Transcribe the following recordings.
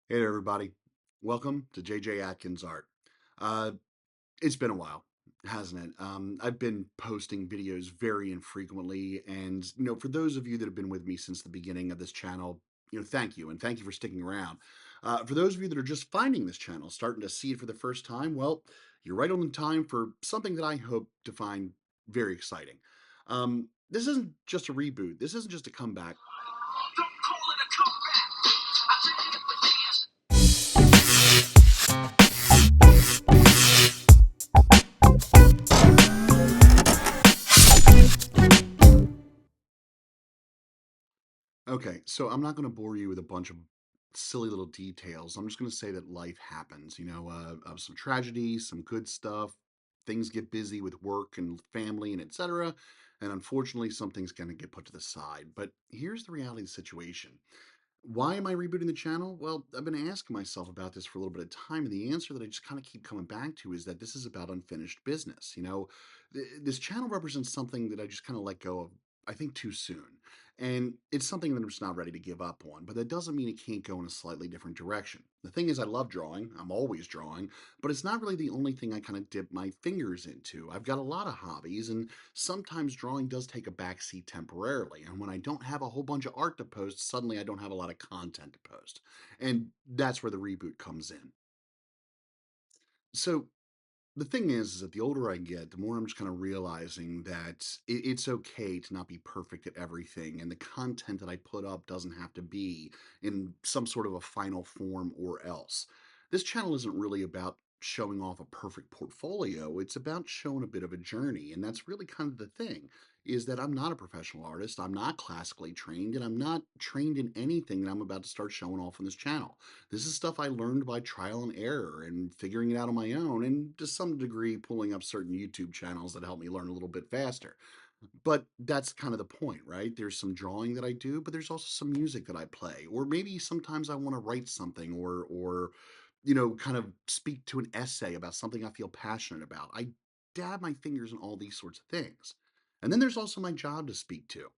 Hey there, everybody. Welcome to JJ Atkins Art. Uh, it's been a while, hasn't it? I've been posting videos very infrequently, and for those of you that have been with me since the beginning of this channel, thank you, and thank you for sticking around. For those of you that are just finding this channel, starting to see it for the first time, well, you're right on the time for something that I hope to find very exciting. This isn't just a reboot. This isn't just a comeback. Don't call it a comeback. I did it for years. Okay, so I'm not going to bore you with a bunch of silly little details. I'm just going to say that life happens, some tragedy, some good stuff. Things get busy with work and family and etc. And unfortunately, something's going to get put to the side. But here's the reality of the situation. Why am I rebooting the channel? Well, I've been asking myself about this for a little bit of time, and the answer that I just kind of keep coming back to is that this is about unfinished business. This channel represents something that I just kind of let go of, I think, too soon. And it's something that I'm just not ready to give up on, but that doesn't mean it can't go in a slightly different direction. The thing is, I love drawing. I'm always drawing, but it's not really the only thing I kind of dip my fingers into. I've got a lot of hobbies, and sometimes drawing does take a backseat temporarily. And when I don't have a whole bunch of art to post, suddenly I don't have a lot of content to post. And that's where the reboot comes in. So the thing is that the older I get, the more I'm just kind of realizing that it's okay to not be perfect at everything. And the content that I put up doesn't have to be in some sort of a final form or else. This channel isn't really about showing off a perfect portfolio. It's about showing a bit of a journey. And that's really kind of the thing is that I'm not a professional artist. I'm not classically trained, and I'm not trained in anything that I'm about to start showing off on this channel. This is stuff I learned by trial and error and figuring it out on my own, and to some degree, pulling up certain YouTube channels that help me learn a little bit faster. But that's kind of the point, right? There's some drawing that I do, but there's also some music that I play, or maybe sometimes I want to write something, or kind of speak to an essay about something I feel passionate about. I dab my fingers in all these sorts of things. And then there's also my job to speak to.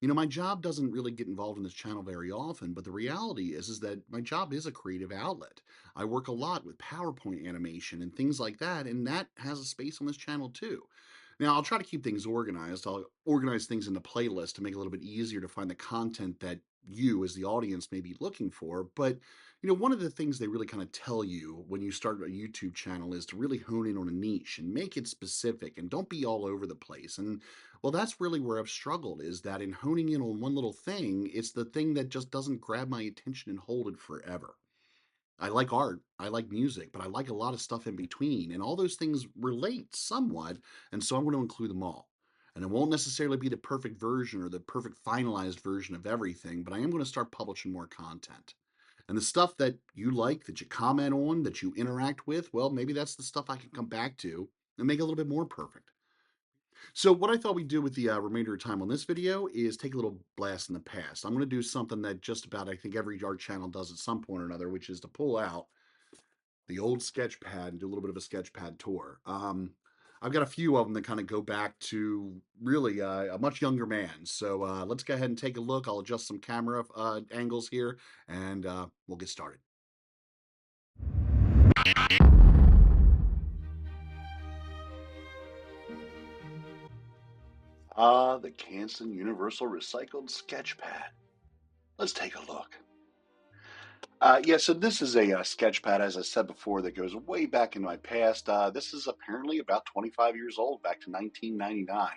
My job doesn't really get involved in this channel very often, but the reality is that my job is a creative outlet. I work a lot with PowerPoint animation and things like that, and that has a space on this channel too. Now, I'll try to keep things organized. I'll organize things into playlists to make it a little bit easier to find the content that you as the audience may be looking for. But, one of the things they really kind of tell you when you start a YouTube channel is to really hone in on a niche and make it specific and don't be all over the place. And well, that's really where I've struggled is that in honing in on one little thing, it's the thing that just doesn't grab my attention and hold it forever. I like art, I like music, but I like a lot of stuff in between, and all those things relate somewhat, and so I'm going to include them all. And it won't necessarily be the perfect version or the perfect finalized version of everything, but I am going to start publishing more content. And the stuff that you like, that you comment on, that you interact with, well, maybe that's the stuff I can come back to and make it a little bit more perfect. So what I thought we'd do with the remainder of time on this video is take a little blast in the past. I'm going to do something that just about I think every art channel does at some point or another, which is to pull out the old sketch pad and do a little bit of a sketch pad tour. I've got a few of them that kind of go back to really a much younger man. So let's go ahead and take a look. I'll adjust some camera angles here, and we'll get started. The Canson Universal Recycled Sketch Pad. Let's take a look. Yeah, so this is a sketch pad, as I said before, that goes way back in my past. This is apparently about 25 years old, back to 1999.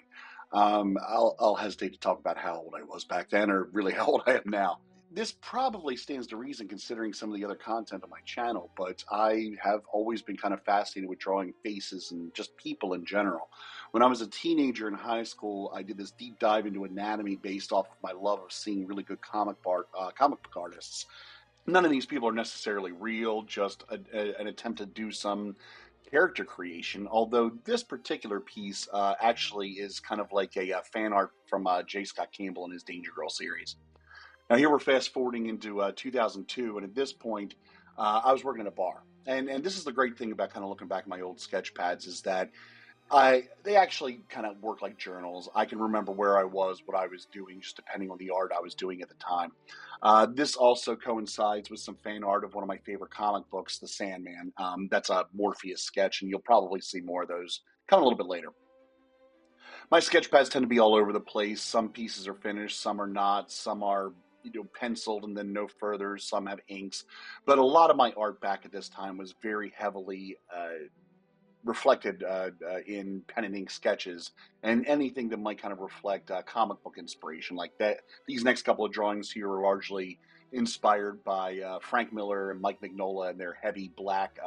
I'll hesitate to talk about how old I was back then, or really how old I am now. This probably stands to reason considering some of the other content on my channel, but I have always been kind of fascinated with drawing faces and just people in general. When I was a teenager in high school, I did this deep dive into anatomy based off of my love of seeing really good comic book artists. None of these people are necessarily real, just an attempt to do some character creation. Although this particular piece actually is kind of like a fan art from J. Scott Campbell and his Danger Girl series. Now here we're fast forwarding into 2002, and at this point, I was working at a bar. And this is the great thing about kind of looking back at my old sketch pads is that They actually kind of work like journals. I can remember where I was, what I was doing, just depending on the art I was doing at the time. This also coincides with some fan art of one of my favorite comic books, The Sandman. That's a Morpheus sketch, and you'll probably see more of those coming a little bit later. My sketch pads tend to be all over the place. Some pieces are finished, some are not, some are penciled and then no further, some have inks. But a lot of my art back at this time was very heavily reflected in pen and ink sketches and anything that might kind of reflect comic book inspiration. Like that, these next couple of drawings here are largely inspired by Frank Miller and Mike Mignola and their heavy black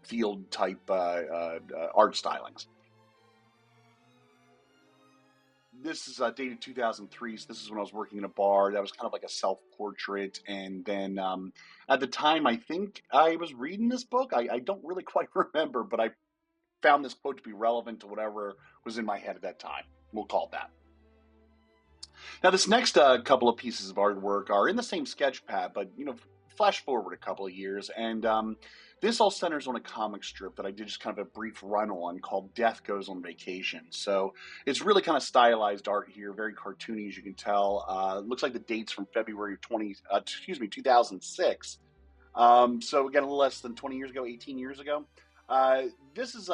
field type art stylings. This is dated 2003, so this is when I was working in a bar. That was kind of like a self-portrait, and then at the time, I think I was reading this book. I don't really quite remember, but I found this quote to be relevant to whatever was in my head at that time. We'll call it that. Now, this next couple of pieces of artwork are in the same sketch pad, but flash forward a couple of years, and this all centers on a comic strip that I did just kind of a brief run on called "Death Goes on Vacation." So it's really kind of stylized art here, very cartoony as you can tell. Looks like the dates from February of 2006. So again, a little less than 20 years ago, 18 years ago. This is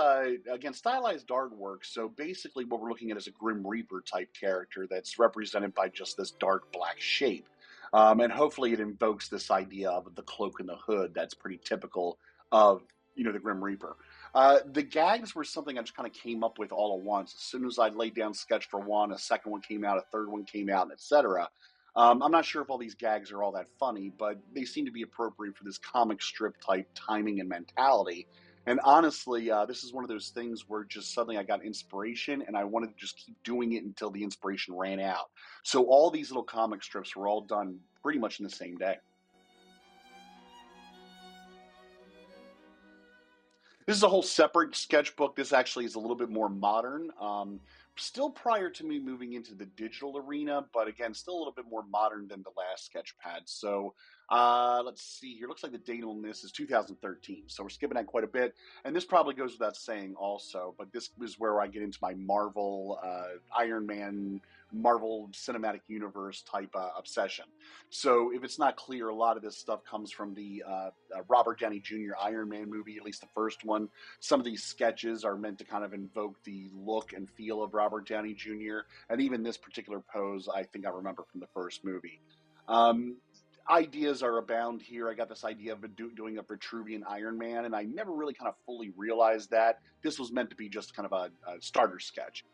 again stylized artwork. So basically, what we're looking at is a Grim Reaper type character that's represented by just this dark black shape, and hopefully it invokes this idea of the cloak and the hood that's pretty typical of the Grim Reaper. The gags were something I just kind of came up with all at once. As soon as I laid down sketch for one, a second one came out, a third one came out, etc. I'm not sure if all these gags are all that funny, but they seem to be appropriate for this comic strip type timing and mentality. And honestly, this is one of those things where just suddenly I got inspiration and I wanted to just keep doing it until the inspiration ran out. So all these little comic strips were all done pretty much in the same day. This is a whole separate sketchbook. This actually is a little bit more modern. Still prior to me moving into the digital arena, but again, still a little bit more modern than the last sketchpad. So let's see here. Looks like the date on this is 2013. So we're skipping that quite a bit. And this probably goes without saying also, but this is where I get into my Marvel, Iron Man, Marvel Cinematic Universe type obsession. So if it's not clear, a lot of this stuff comes from the Robert Downey Jr. Iron Man movie, at least the first one. Some of these sketches are meant to kind of invoke the look and feel of Robert Downey Jr. And even this particular pose, I think I remember from the first movie. Um, Ideas are abound here. I got this idea of doing a Vitruvian Iron Man, and I never really kind of fully realized that this was meant to be just kind of a starter sketch.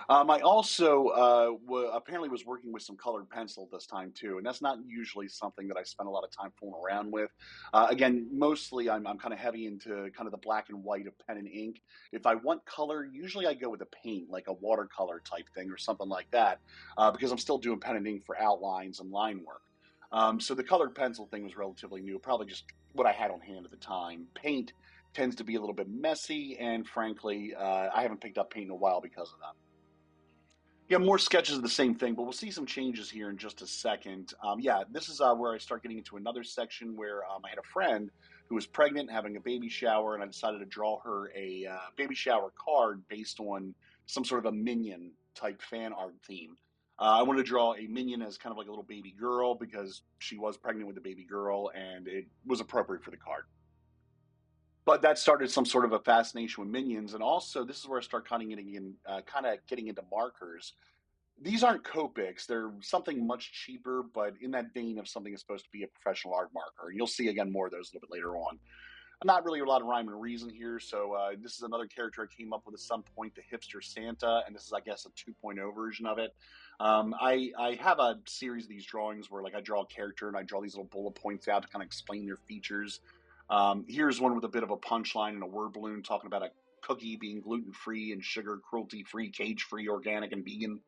I also apparently was working with some colored pencil this time too, and that's not usually something that I spend a lot of time fooling around with. Again, mostly I'm kind of heavy into kind of the black and white of pen and ink. If I want color, usually I go with a paint, like a watercolor type thing or something like that, because I'm still doing pen and ink for outlines and line work. So the colored pencil thing was relatively new, probably just what I had on hand at the time. Paint tends to be a little bit messy, and frankly, I haven't picked up paint in a while because of that. Yeah, more sketches of the same thing, but we'll see some changes here in just a second. Yeah, this is where I start getting into another section where I had a friend who was pregnant, having a baby shower, and I decided to draw her a baby shower card based on some sort of a minion type fan art theme. I wanted to draw a minion as kind of like a little baby girl because she was pregnant with a baby girl, and it was appropriate for the card. But that started some sort of a fascination with minions, and also this is where I start kind of getting into markers. These aren't Copics. They're something much cheaper, but in that vein of something that's supposed to be a professional art marker. And you'll see again more of those a little bit later on. Not really a lot of rhyme and reason here. So this is another character I came up with at some point, the hipster Santa, and this is, I guess, a 2.0 version of it. I have a series of these drawings where like I draw a character and I draw these little bullet points out to kind of explain their features. Here's one with a bit of a punchline and a word balloon talking about a cookie being gluten free and sugar cruelty free, cage free, organic, and vegan.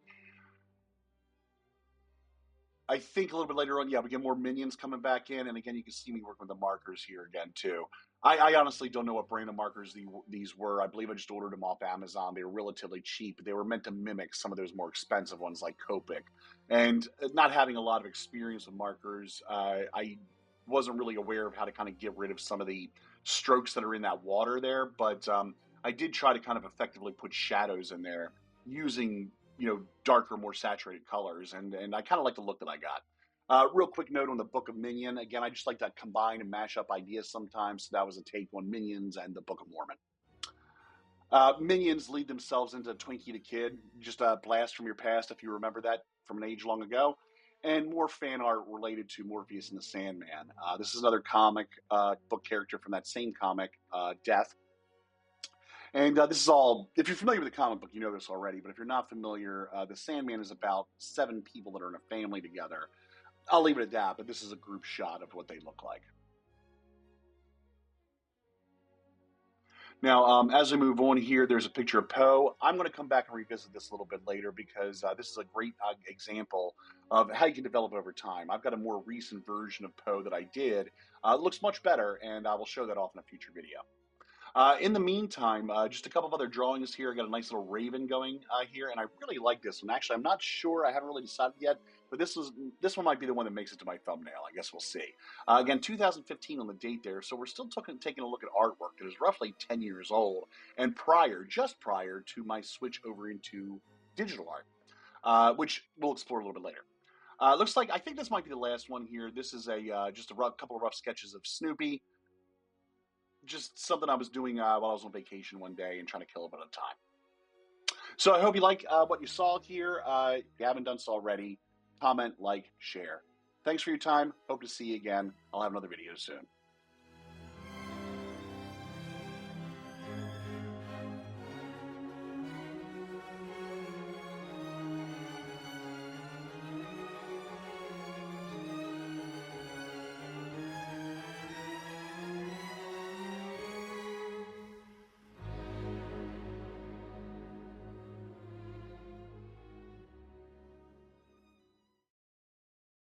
I think a little bit later on, yeah, we get more minions coming back in, and again, you can see me working with the markers here again too. I honestly don't know what brand of markers these were. I believe I just ordered them off Amazon. They were relatively cheap. They were meant to mimic some of those more expensive ones like Copic. And not having a lot of experience with markers, I wasn't really aware of how to kind of get rid of some of the strokes that are in that water there, but I did try to kind of effectively put shadows in there using, darker, more saturated colors, and I kind of like the look that I got. Real quick note on the Book of Minion. Again, I just like to combine and mash up ideas sometimes. So that was a take on Minions and the Book of Mormon. Minions lead themselves into Twinkie the Kid, just a blast from your past if you remember that from an age long ago, and more fan art related to Morpheus and the Sandman. This is another comic book character from that same comic, Death. And this is all, if you're familiar with the comic book, you know this already, but if you're not familiar, the Sandman is about 7 people that are in a family together. I'll leave it at that, but this is a group shot of what they look like. Now, as we move on here, there's a picture of Poe. I'm going to come back and revisit this a little bit later because this is a great example of how you can develop over time. I've got a more recent version of Poe that I did. It looks much better, and I will show that off in a future video. In the meantime, just a couple of other drawings here. I got a nice little raven going here, and I really like this one. Actually, I'm not sure. I haven't really decided yet, but this one might be the one that makes it to my thumbnail. I guess we'll see. Again, 2015 on the date there, so we're still taking a look at artwork that is roughly 10 years old, and just prior to my switch over into digital art, which we'll explore a little bit later. Looks like, I think this might be the last one here. This is just a couple of rough sketches of Snoopy. Just something I was doing while I was on vacation one day and trying to kill a bit of time. So I hope you like what you saw here. If you haven't done so already, comment, like, share. Thanks for your time. Hope to see you again. I'll have another video soon.